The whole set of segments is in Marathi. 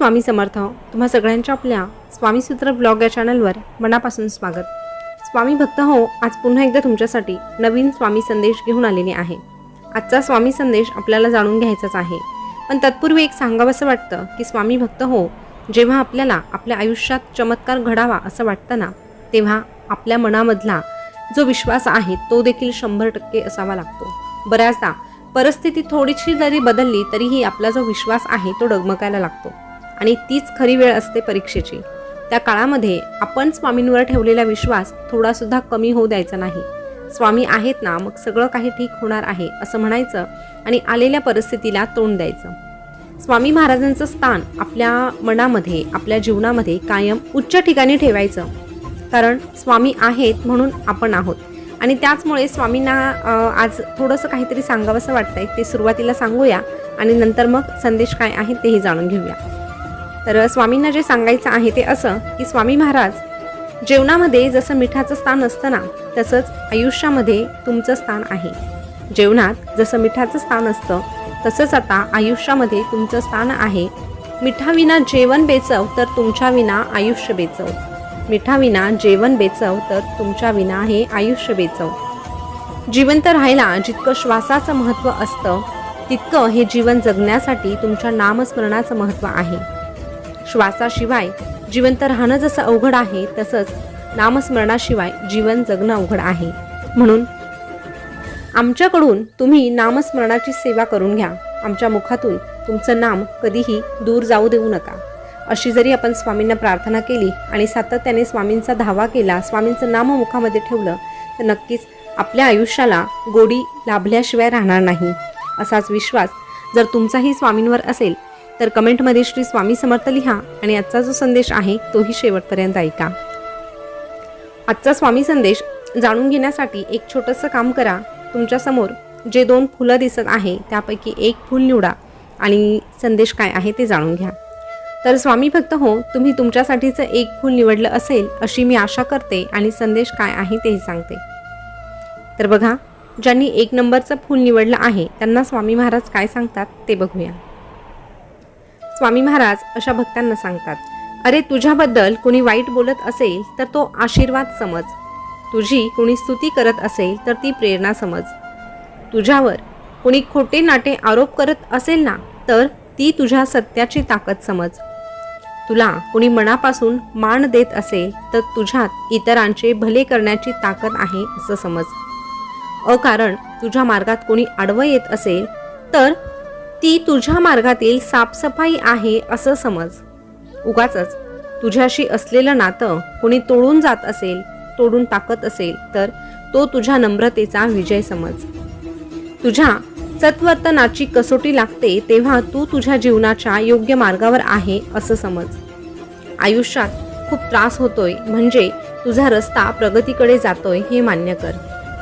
स्वामी समर्थ. तुम्हा सगळ्यांच्या आपल्या स्वामीसूत्र ब्लॉग या चॅनलवर मनापासून स्वागत. स्वामी भक्त हो, आज पुन्हा एकदा तुमच्यासाठी नवीन स्वामी संदेश घेऊन आलेले आहे. आजचा स्वामी संदेश आपल्याला जाणून घ्यायचाच आहे, पण तत्पूर्वी एक सांगावंसं वाटतं की स्वामी भक्त हो, जेव्हा आपल्याला आपल्या आयुष्यात चमत्कार घडावा असं वाटतं ना, तेव्हा आपल्या मनामधला जो विश्वास आहे तो देखील 100% असावा लागतो. बऱ्याचदा परिस्थिती थोडीशी जरी बदलली तरीही आपला जो विश्वास आहे तो डगमगायला लागतो आणि तीच खरी वेळ असते परीक्षेची. त्या काळामध्ये आपण स्वामींवर ठेवलेला विश्वास थोडासुद्धा कमी होऊ द्यायचा नाही. स्वामी आहेत ना, मग सगळं काही ठीक होणार आहे असं म्हणायचं आणि आलेल्या परिस्थितीला तोंड द्यायचं. स्वामी महाराजांचं स्थान आपल्या मनामध्ये, आपल्या जीवनामध्ये कायम उच्च ठिकाणी ठेवायचं. कारण स्वामी आहेत म्हणून आपण आहोत आणि त्याचमुळे स्वामींना आज थोडंसं काहीतरी सांगावंसं वाटतंय. ते सुरुवातीला सांगूया आणि नंतर मग संदेश काय आहे तेही जाणून घेऊया. तर स्वामींना जे सांगायचं आहे ते असं की स्वामी महाराज, जेवणामध्ये जसं मिठाचं स्थान असतं ना, तसंच आयुष्यामध्ये तुमचं स्थान आहे. जेवणात जसं मिठाचं स्थान असतं तसंच आता आयुष्यामध्ये तुमचं स्थान आहे. मिठाविना जेवण बेचव तर तुमच्या विना आयुष्य बेचव. मिठाविना जेवण बेचव तर तुमच्या विना हे आयुष्य बेचव. जिवंत राहायला जितकं श्वासाचं महत्त्व असतं तितकं हे जीवन जगण्यासाठी तुमच्या नामस्मरणाचं महत्त्व आहे. श्वासाशिवाय जिवंत राहणं जसं अवघड आहे तसंच नामस्मरणाशिवाय जीवन जगणं अवघड आहे. म्हणून आमच्याकडून तुम्ही नामस्मरणाची सेवा करून घ्या. आमच्या मुखातून तुमचं नाम कधीही दूर जाऊ देऊ नका. अशी जरी आपण स्वामींना प्रार्थना केली आणि सातत्याने स्वामींचा धावा केला, स्वामींचं नाम मुखामध्ये ठेवलं, तर नक्कीच आपल्या आयुष्याला गोडी लाभल्याशिवाय राहणार नाही. असाच विश्वास जर तुमचाही स्वामींवर असेल तर कमेंटमध्ये श्री स्वामी समर्थ लिहा आणि आजचा जो संदेश आहे तोही शेवटपर्यंत ऐका. आजचा स्वामी संदेश जाणून घेण्यासाठी एक छोटंसं काम करा. तुमच्यासमोर जे 2 फुलं दिसत आहे त्यापैकी एक फूल निवडा आणि संदेश काय आहे ते जाणून घ्या. तर स्वामी भक्त हो, तुम्ही तुमच्यासाठीचं एक फूल निवडलं असेल अशी मी आशा करते आणि संदेश काय आहे तेही सांगते. तर बघा, ज्यांनी 1 नंबरचं फूल निवडलं आहे त्यांना स्वामी महाराज काय सांगतात ते बघूया. स्वामी महाराज अशा भक्तांना सांगतात, अरे तुझ्याबद्दल कोणी वाईट बोलत असेल तर तो आशीर्वाद समज. तुझी कोणी स्तुती करत असेल तर ती प्रेरणा समज. तुझ्यावर कोणी खोटे नाटे आरोप करत असेल ना, तर ती तुझ्या सत्याची ताकद समज. तुला कोणी मनापासून मान देत असेल तर तुझ्यात इतरांचे भले करण्याची ताकद आहे असं समज. अकारण तुझ्या मार्गात कोणी आडवं येत असेल तर ती तुझ्या मार्गातील साफसफाई आहे असं समज. उगाचच तुझ्याशी असलेलं नातं कोणी तोडून जात असेल, तोडून टाकत असेल तर तो तुझ्या नम्रतेचा विजय समज. तुझ्या सत्वर्तनाची कसोटी लागते तेव्हा तू तुझ्या जीवनाच्या योग्य मार्गावर आहे असं समज. आयुष्यात खूप त्रास होतोय म्हणजे तुझा रस्ता प्रगतीकडे जातोय हे मान्य कर.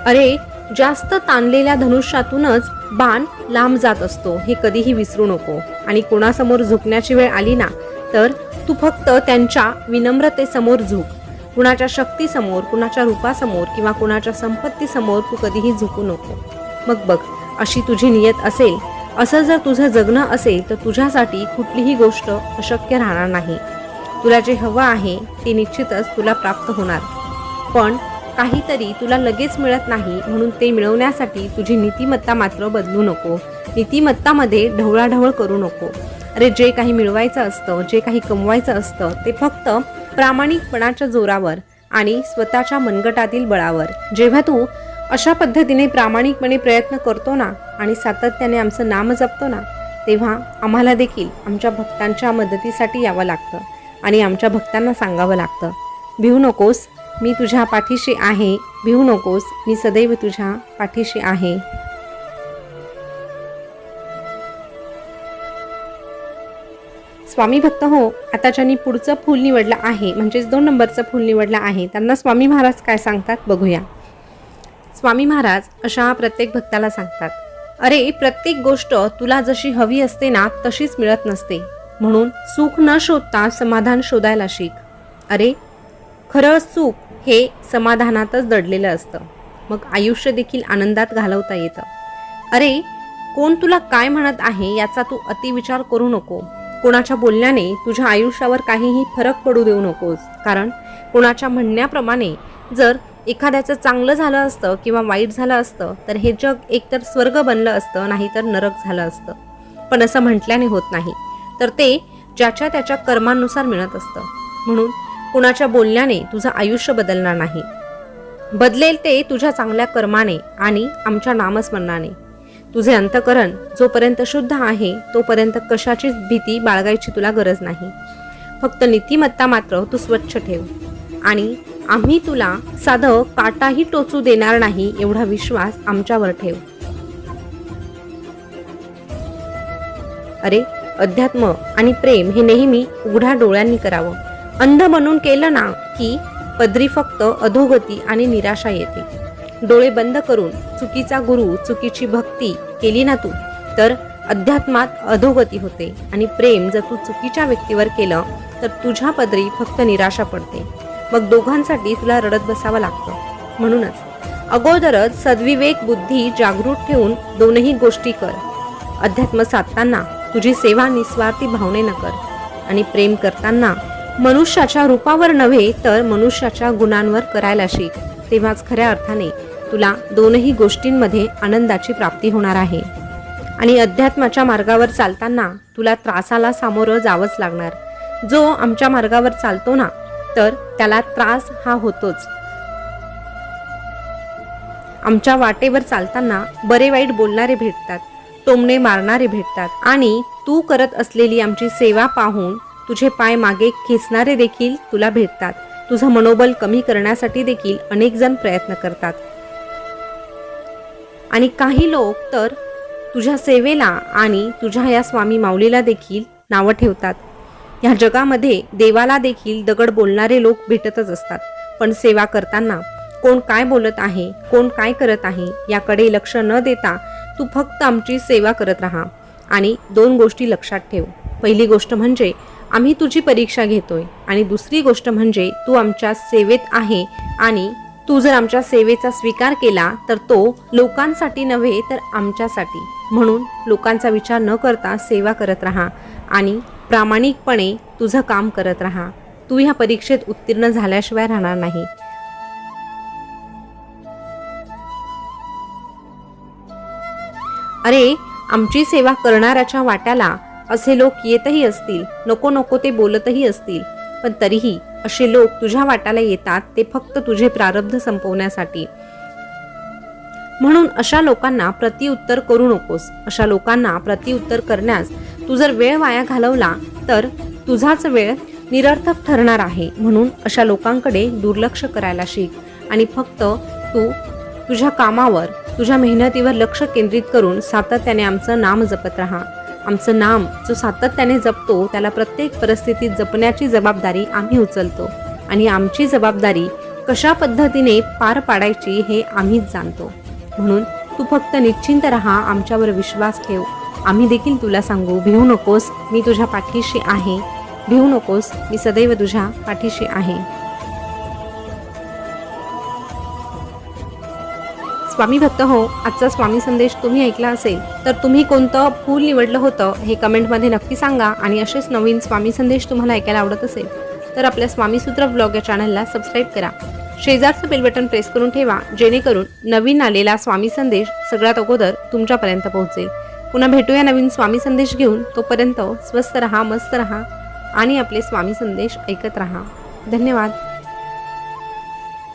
अरे, जास्त ताणलेल्या धनुष्यातूनच बाण लांब जात असतो हे कधीही विसरू नको. आणि कोणासमोर झुकण्याची वेळ आली ना, तर तू फक्त त्यांच्या विनम्रतेसमोर झुक. कुणाच्या शक्तीसमोर, कुणाच्या रूपासमोर किंवा कुणाच्या संपत्तीसमोर तू कधीही झुकू नको. मग बघ, अशी तुझी नियत असेल, असं जर तुझं जगणं असेल तर तुझ्यासाठी कुठलीही गोष्ट अशक्य राहणार नाही. तुला जे हवं आहे ते निश्चितच तुला प्राप्त होणार. पण काहीतरी तुला लगेच मिळत नाही म्हणून ते मिळवण्यासाठी तुझी नीतिमत्ता मात्र बदलू नको. नीतिमत्तामध्ये ढवळाढवळ करू नको. अरे, जे काही मिळवायचं असतं, जे काही कमवायचं असतं ते फक्त प्रामाणिकपणाच्या जोरावर आणि स्वतःच्या मनगटातील बळावर. जेव्हा तू अशा पद्धतीने प्रामाणिकपणे प्रयत्न करतो ना आणि सातत्याने आमचं नाम जपतो ना, तेव्हा आम्हाला देखील आमच्या भक्तांच्या मदतीसाठी यावं लागतं आणि आमच्या भक्तांना सांगावं लागतं, भिवू नकोस, मी तुझ्या पाठीशी आहे. भिवू नकोस, मी सदैव तुझ्या पाठीशी आहे. स्वामी भक्त हो, आता ज्यांनी पुढचं फूल निवडलं आहे म्हणजेच 2 नंबरचं फूल निवडलं आहे त्यांना स्वामी महाराज काय सांगतात बघूया. स्वामी महाराज अशा प्रत्येक भक्ताला सांगतात, अरे, प्रत्येक गोष्ट तुला जशी हवी असते ना तशीच मिळत नसते. म्हणून सुख न शोधता समाधान शोधायला शिक. अरे, खरं सुख हे समाधानातच दडलेलं असतं. मग आयुष्य देखील आनंदात घालवता येतं. अरे, कोण तुला काय म्हणत आहे याचा तू अतिविचार करू नको. कोणाच्या बोलण्याने तुझ्या आयुष्यावर काहीही फरक पडू देऊ नकोस, कारण कोणाच्या म्हणण्याप्रमाणे जर एखाद्याचं चांगलं झालं असतं किंवा वाईट झालं असतं तर हे जग एकतर स्वर्ग बनलं असतं, नाहीतर नरक झालं असतं. पण असं म्हटल्याने होत नाही, तर ते ज्याच्या त्याच्या कर्मानुसार मिळत असतं. म्हणून कुणाच्या बोलण्याने तुझं आयुष्य बदलणार नाही. बदलेल ते तुझ्या चांगल्या कर्माने आणि आमच्या नामस्मरणाने. तुझे अंतःकरण जोपर्यंत शुद्ध आहे तोपर्यंत कशाचीच भीती बाळगायची तुला गरज नाही. फक्त नीतिमत्ता मात्र तू स्वच्छ ठेव आणि आम्ही तुला साधं काटाही टोचू देणार नाही एवढा विश्वास आमच्यावर ठेव. अरे, अध्यात्म आणि प्रेम हे नेहमी उघड्या डोळ्यांनी करावं. अंध बनून केलं ना की पदरी फक्त अधोगती आणि निराशा येते. डोळे बंद करून चुकीचा गुरु, चुकीची भक्ती केली ना तू, तर अध्यात्मात अधोगती होते. आणि प्रेम जर तू चुकीच्या व्यक्तीवर केलं तर तुझ्या पदरी फक्त निराशा पडते. मग दोघांसाठी तुला रडत बसावं लागतं. म्हणूनच अगोदरच सद्विवेक बुद्धी जागृत ठेवून दोनही गोष्टी कर. अध्यात्म साधताना तुझी सेवा निस्वार्थी भावनेनं कर आणि प्रेम करताना मनुष्याच्या रूपावर नव्हे तर मनुष्याच्या गुणांवर करायला शिक. तेव्हाच खऱ्या अर्थाने तुला दोनही गोष्टींमध्ये आनंदाची प्राप्ती होणार आहे. आणि अध्यात्माच्या मार्गावर चालताना तुला त्रासाला सामोरं जावंच लागणार. जो आमच्या मार्गावर चालतो ना तर त्याला त्रास हा होतोच. आमच्या वाटेवर चालताना बरे वाईट बोलणारे भेटतात, टोमणे मारणारे भेटतात आणि तू करत असलेली आमची सेवा पाहून तुझे पाय मागे खेचणारे देखील तुला भेटतात. तुझं मनोबल कमी करण्यासाठी देखील अनेक जण प्रयत्न करतात. आणि काही लोक तर तुझ्या सेवेला आणि तुझ्या या स्वामी माऊलीला देखील नावं ठेवतात. ह्या जगामध्ये देवाला देखील दगड बोलणारे लोक भेटतच असतात. पण सेवा करताना कोण काय बोलत आहे, कोण काय करत आहे याकडे लक्ष न देता तू फक्त आमची सेवा करत राहा. आणि दोन गोष्टी लक्षात ठेव. पहिली गोष्ट म्हणजे आम्ही तुझी परीक्षा घेतोय आणि दुसरी गोष्ट म्हणजे तू आमच्या सेवेत आहे आणि तू जर आमच्या सेवेचा स्वीकार केला तर तो लोकांसाठी नव्हे तर आमच्यासाठी. म्हणून लोकांचा विचार न करता सेवा करत राहा आणि प्रामाणिकपणे तुझं काम करत राहा. तू ह्या परीक्षेत उत्तीर्ण झाल्याशिवाय राहणार नाही. अरे, आमची सेवा करणाऱ्याच्या वाट्याला असे लोक येतही असतील, नको नको ते बोलतही असतील, पण तरीही असे लोक तुझ्या वाट्याला येतात ते फक्त तुझे प्रारब्ध संपवण्यासाठी. म्हणून अशा लोकांना प्रतिउत्तर करू नकोस. अशा लोकांना प्रतिउत्तर करण्यास तू जर वेळ वाया घालवला तर तुझाच वेळ निरर्थक ठरणार आहे. म्हणून अशा लोकांकडे दुर्लक्ष करायला शिक आणि फक्त तू तुझ्या कामावर, तुझ्या मेहनतीवर लक्ष केंद्रित करून सातत्याने आमचं नाम जपत राहा. आमचं नाम जो सातत्याने जपतो त्याला प्रत्येक परिस्थितीत जपण्याची जबाबदारी आम्ही उचलतो आणि आमची जबाबदारी कशा पद्धतीने पार पाडायची हे आम्हीच जाणतो. म्हणून तू फक्त निश्चिंत राहा, आमच्यावर विश्वास ठेव. आम्ही देखील तुला सांगू, भिवू नकोस, मी तुझ्या पाठीशी आहे. भिवू नकोस, मी सदैव तुझ्या पाठीशी आहे. स्वामी भक्त हो, आजचा स्वामी संदेश तुम्ही ऐकला असेल तर तुम्ही कोणतं फूल निवडलं होतं हे कमेंटमध्ये नक्की सांगा. आणि असेच नवीन स्वामी संदेश तुम्हाला ऐकायला आवडत असेल तर आपल्या स्वामीसूत्र ब्लॉग या चॅनलला सबस्क्राईब करा. शेजारचं बेल बटन प्रेस करून ठेवा, जेणेकरून नवीन आलेला स्वामी संदेश सगळ्यात अगोदर तुमच्यापर्यंत पोहोचेल. पुन्हा भेटूया नवीन स्वामी संदेश घेऊन. तोपर्यंत स्वस्त रहा, मस्त रहा आणि आपले स्वामी संदेश ऐकत रहा. धन्यवाद.